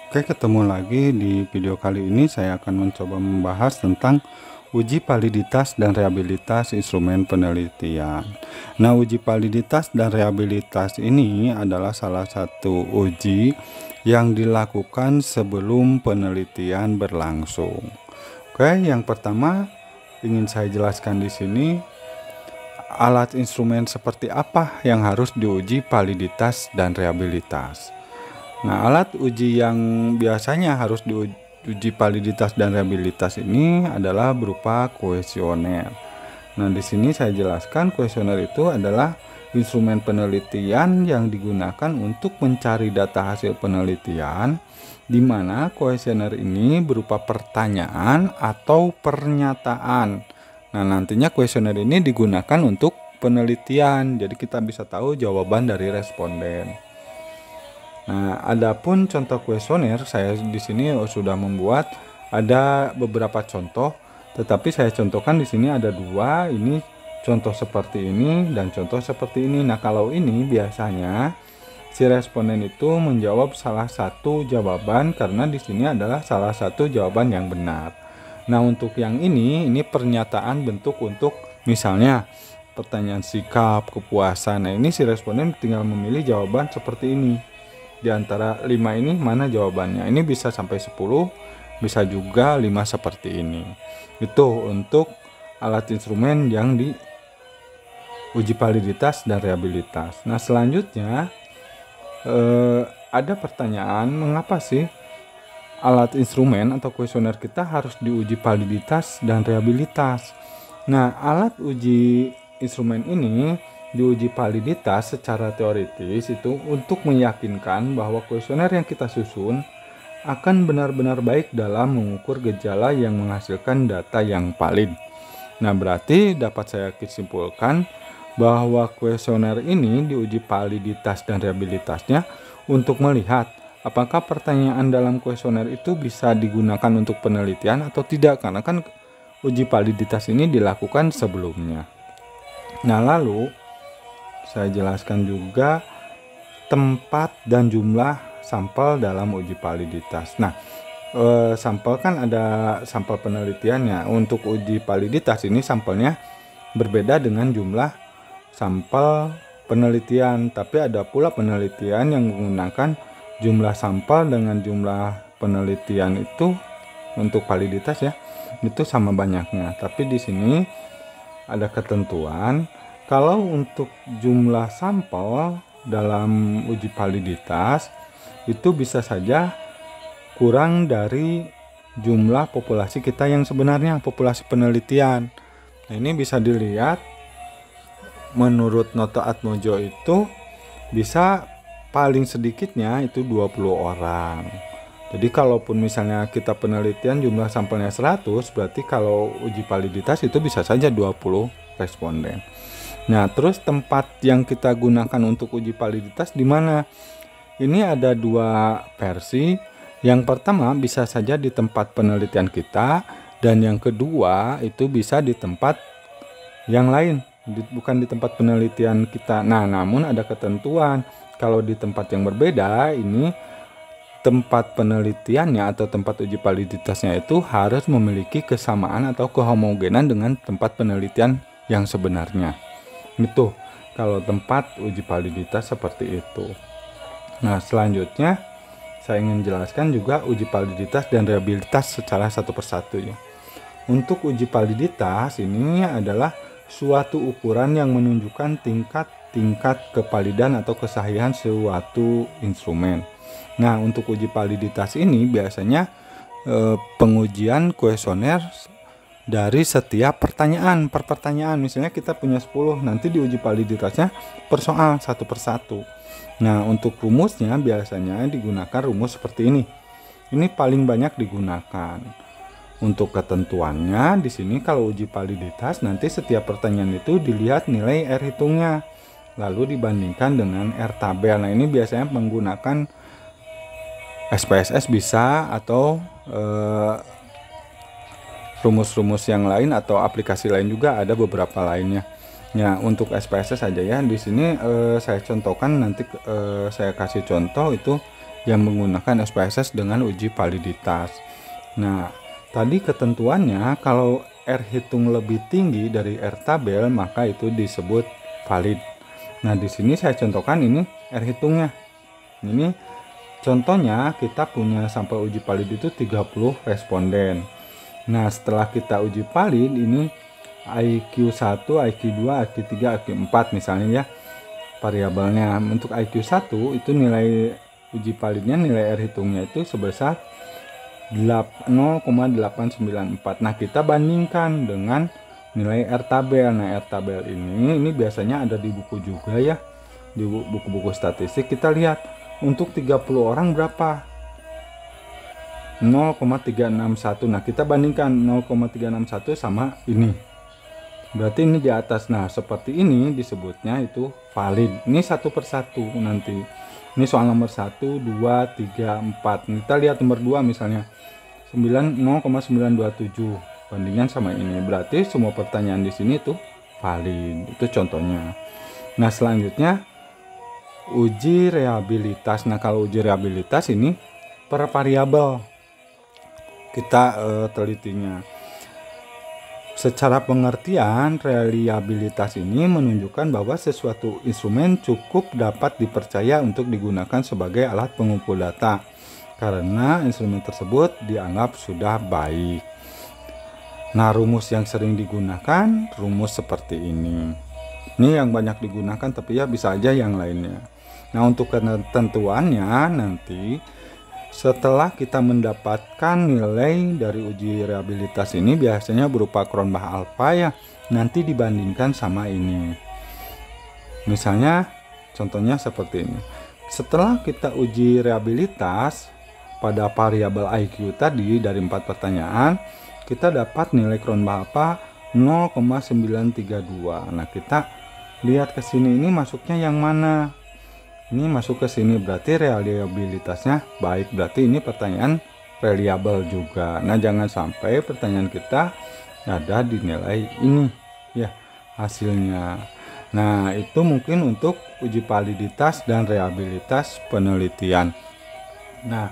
Oke, ketemu lagi di video kali ini. Saya akan mencoba membahas tentang uji validitas dan rehabilitas instrumen penelitian. Nah, uji validitas dan rehabilitas ini adalah salah satu uji yang dilakukan sebelum penelitian berlangsung. Oke, yang pertama ingin saya jelaskan di sini, alat instrumen seperti apa yang harus diuji validitas dan rehabilitas. Nah, alat uji yang biasanya harus diuji validitas dan rehabilitas ini adalah berupa kuesioner. Nah, di sini saya jelaskan kuesioner itu adalah instrumen penelitian yang digunakan untuk mencari data hasil penelitian, di mana kuesioner ini berupa pertanyaan atau pernyataan. Nah, nantinya kuesioner ini digunakan untuk penelitian, jadi kita bisa tahu jawaban dari responden. Nah, adapun contoh kuesioner, saya di sini sudah membuat ada beberapa contoh, tetapi saya contohkan di sini ada dua. Ini contoh seperti ini dan contoh seperti ini. Nah, kalau ini biasanya si responden itu menjawab salah satu jawaban karena di sini adalah salah satu jawaban yang benar. Nah, untuk yang ini pernyataan bentuk untuk misalnya pertanyaan sikap, kepuasan. Nah, ini si responden tinggal memilih jawaban seperti ini. Di antara 5 ini mana jawabannya? Ini bisa sampai 10, bisa juga 5 seperti ini. Itu untuk alat instrumen yang diuji validitas dan rehabilitas. Nah, selanjutnya ada pertanyaan, mengapa sih alat instrumen atau kuesioner kita harus diuji validitas dan rehabilitas? Nah, alat uji instrumen ini diuji validitas secara teoritis itu untuk meyakinkan bahwa kuesioner yang kita susun akan benar-benar baik dalam mengukur gejala yang menghasilkan data yang valid. Nah, berarti dapat saya simpulkan bahwa kuesioner ini diuji validitas dan rehabilitasnya untuk melihat apakah pertanyaan dalam kuesioner itu bisa digunakan untuk penelitian atau tidak, karena kan uji validitas ini dilakukan sebelumnya. Nah, lalu saya jelaskan juga tempat dan jumlah sampel dalam uji validitas. Nah, sampel kan ada sampel penelitiannya. Untuk uji validitas ini sampelnya berbeda dengan jumlah sampel penelitian. Tapi ada pula penelitian yang menggunakan jumlah sampel dengan jumlah penelitian itu untuk validitas ya, itu sama banyaknya. Tapi di sini ada ketentuan. Kalau untuk jumlah sampel dalam uji validitas itu bisa saja kurang dari jumlah populasi kita yang sebenarnya, populasi penelitian. Nah, ini bisa dilihat menurut Noto Atmojo itu bisa paling sedikitnya itu 20 orang. Jadi kalaupun misalnya kita penelitian jumlah sampelnya 100, berarti kalau uji validitas itu bisa saja 20 responden. Nah, terus tempat yang kita gunakan untuk uji validitas di mana? Ini ada dua versi. Yang pertama bisa saja di tempat penelitian kita, dan yang kedua itu bisa di tempat yang lain, bukan di tempat penelitian kita. Nah, namun ada ketentuan. Kalau di tempat yang berbeda, ini tempat penelitiannya atau tempat uji validitasnya itu harus memiliki kesamaan atau kehomogenan dengan tempat penelitian yang sebenarnya. Itu kalau tempat uji validitas seperti itu. Nah, selanjutnya saya ingin jelaskan juga uji validitas dan rehabilitas secara satu persatu ya. Untuk uji validitas ini adalah suatu ukuran yang menunjukkan tingkat kevalidan atau kesahihan suatu instrumen. Nah, untuk uji validitas ini biasanya pengujian kuesioner dari setiap pertanyaan per pertanyaan. Misalnya kita punya 10, nanti diuji validitasnya per soal satu persatu. Nah, untuk rumusnya biasanya digunakan rumus seperti ini. Ini paling banyak digunakan. Untuk ketentuannya di sini kalau uji validitas nanti setiap pertanyaan itu dilihat nilai R hitungnya, lalu dibandingkan dengan R tabel. Nah, ini biasanya menggunakan SPSS bisa atau rumus-rumus yang lain atau aplikasi lain juga ada beberapa lainnya. Ya, untuk SPSS saja ya. Di sini saya contohkan, nanti saya kasih contoh itu yang menggunakan SPSS dengan uji validitas. Nah, tadi ketentuannya kalau R hitung lebih tinggi dari R tabel maka itu disebut valid. Nah, di sini saya contohkan ini R hitungnya. Ini contohnya kita punya sampel uji valid itu 30 responden. Nah, setelah kita uji valid ini IQ 1, IQ 2, IQ 3, IQ 4 misalnya ya variabelnya. Untuk IQ 1 itu nilai uji validnya, nilai R hitungnya itu sebesar 0,894. Nah, kita bandingkan dengan nilai R tabel. Nah, R tabel ini biasanya ada di buku juga ya. Di buku-buku statistik kita lihat untuk 30 orang berapa? 0,361. Nah, kita bandingkan 0,361 sama ini. Berarti ini di atas. Nah, seperti ini disebutnya itu valid. Ini satu persatu nanti. Ini soal nomor 1, 2, 3, 4. Kita lihat nomor 2 misalnya. 0,927 bandingan sama ini. Berarti semua pertanyaan di sini itu valid. Itu contohnya. Nah, selanjutnya uji reliabilitas. Nah, kalau uji reliabilitas ini per variabel kita telitinya. Secara pengertian, reliabilitas ini menunjukkan bahwa sesuatu instrumen cukup dapat dipercaya untuk digunakan sebagai alat pengumpul data karena instrumen tersebut dianggap sudah baik. Nah, rumus yang sering digunakan rumus seperti ini. Ini yang banyak digunakan, tapi ya bisa aja yang lainnya. Nah, untuk ketentuannya nanti setelah kita mendapatkan nilai dari uji reliabilitas ini biasanya berupa Cronbach alpha ya, nanti dibandingkan sama ini. Misalnya contohnya seperti ini. Setelah kita uji reliabilitas pada variabel IQ tadi dari 4 pertanyaan, kita dapat nilai Cronbach alpha 0,932. Nah, kita lihat ke sini, ini masuknya yang mana? Ini masuk ke sini, berarti reliabilitasnya baik, berarti ini pertanyaan reliable juga. Nah, jangan sampai pertanyaan kita ada di nilai ini ya hasilnya. Nah, itu mungkin untuk uji validitas dan reliabilitas penelitian. Nah,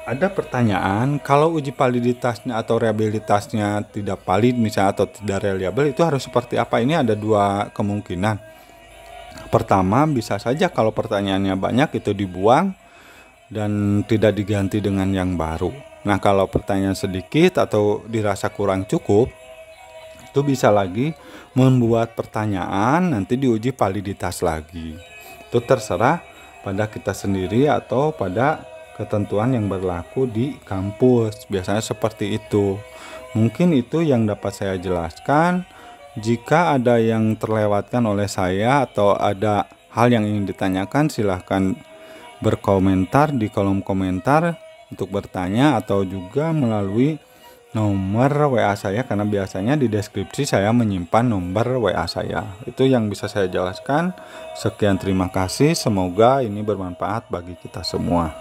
ada pertanyaan, kalau uji validitasnya atau reliabilitasnya tidak valid misalnya atau tidak reliable, itu harus seperti apa? Ini ada dua kemungkinan. Pertama, bisa saja kalau pertanyaannya banyak itu dibuang dan tidak diganti dengan yang baru. Nah, kalau pertanyaan sedikit atau dirasa kurang cukup, itu bisa lagi membuat pertanyaan nanti diuji validitas lagi. Itu terserah pada kita sendiri atau pada ketentuan yang berlaku di kampus. Biasanya seperti itu. Mungkin itu yang dapat saya jelaskan. Jika ada yang terlewatkan oleh saya atau ada hal yang ingin ditanyakan, silahkan berkomentar di kolom komentar untuk bertanya atau juga melalui nomor WA saya, karena biasanya di deskripsi saya menyimpan nomor WA saya. Itu yang bisa saya jelaskan. Sekian, terima kasih. Semoga ini bermanfaat bagi kita semua.